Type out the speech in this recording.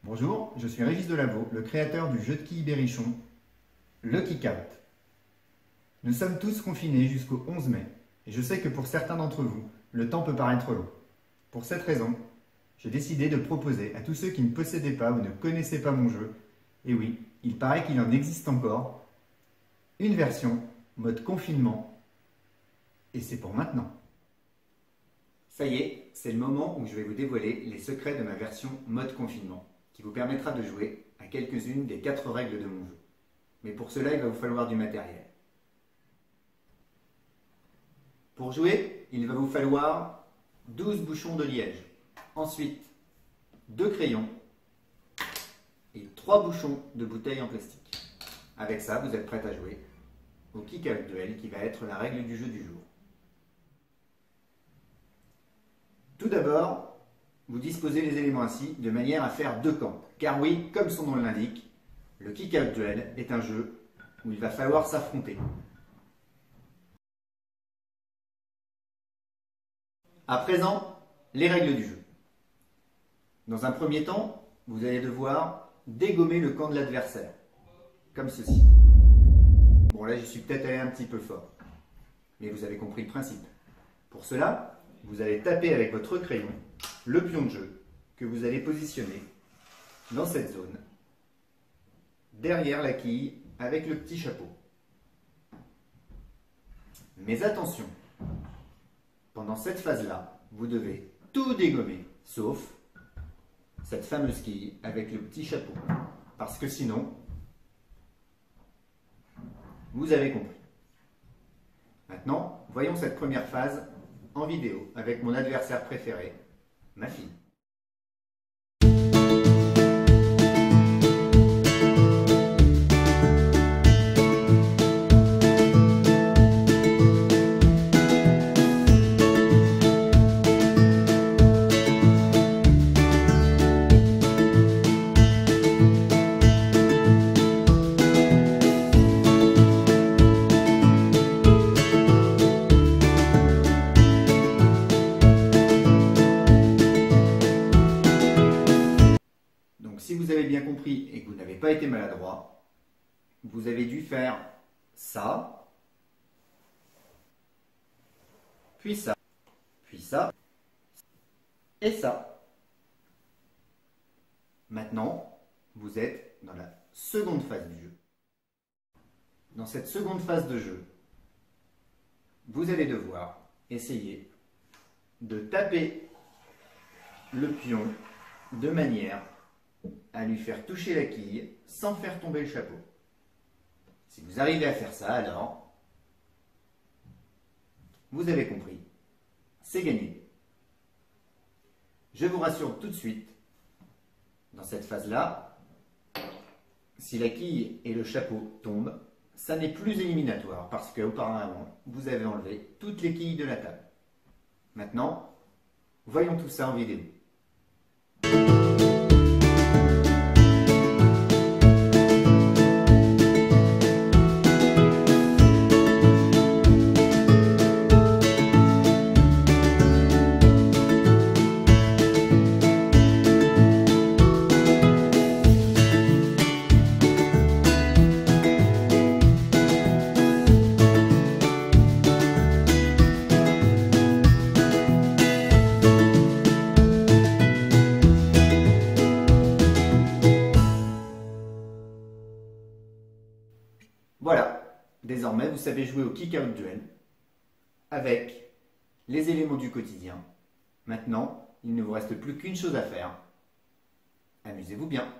Bonjour, je suis Régis Delaveau, le créateur du jeu de quilles Berrichon, le Kick-Out. Nous sommes tous confinés jusqu'au 11 mai, et je sais que pour certains d'entre vous, le temps peut paraître long. Pour cette raison, j'ai décidé de proposer à tous ceux qui ne possédaient pas ou ne connaissaient pas mon jeu, et oui, il paraît qu'il en existe encore, une version mode confinement, et c'est pour maintenant. Ça y est, c'est le moment où je vais vous dévoiler les secrets de ma version mode confinement, qui vous permettra de jouer à quelques-unes des 4 règles de mon jeu. Mais pour cela, il va vous falloir du matériel. Pour jouer, il va vous falloir 12 bouchons de liège, ensuite 2 crayons et 3 bouchons de bouteilles en plastique. Avec ça, vous êtes prêt à jouer au Kick-Out Duel qui va être la règle du jeu du jour. Tout d'abord, vous disposez les éléments ainsi de manière à faire 2 camps. Car oui, comme son nom l'indique, le Kick-Out Duel est un jeu où il va falloir s'affronter. À présent, les règles du jeu. Dans un premier temps, vous allez devoir dégommer le camp de l'adversaire, comme ceci. Bon là, j'y suis peut-être allé un petit peu fort, mais vous avez compris le principe. Pour cela, vous allez taper avec votre crayon le pion de jeu que vous allez positionner dans cette zone, derrière la quille avec le petit chapeau. Mais attention, pendant cette phase-là, vous devez tout dégommer, sauf cette fameuse quille avec le petit chapeau. Parce que sinon, vous avez compris. Maintenant, voyons cette première phase en vidéo avec mon adversaire préféré, ma fille. Donc si vous avez bien compris et que vous n'avez pas été maladroit, vous avez dû faire ça, puis ça, et ça. Maintenant, vous êtes dans la seconde phase du jeu. Dans cette seconde phase de jeu, vous allez devoir essayer de taper le pion de manière à lui faire toucher la quille sans faire tomber le chapeau. Si vous arrivez à faire ça, alors, vous avez compris, c'est gagné. Je vous rassure tout de suite, dans cette phase-là, si la quille et le chapeau tombent, ça n'est plus éliminatoire parce qu'auparavant, vous avez enlevé toutes les quilles de la table. Maintenant, voyons tout ça en vidéo. Voilà, désormais vous savez jouer au Kick-Out Duel avec les éléments du quotidien. Maintenant, il ne vous reste plus qu'une chose à faire. Amusez-vous bien.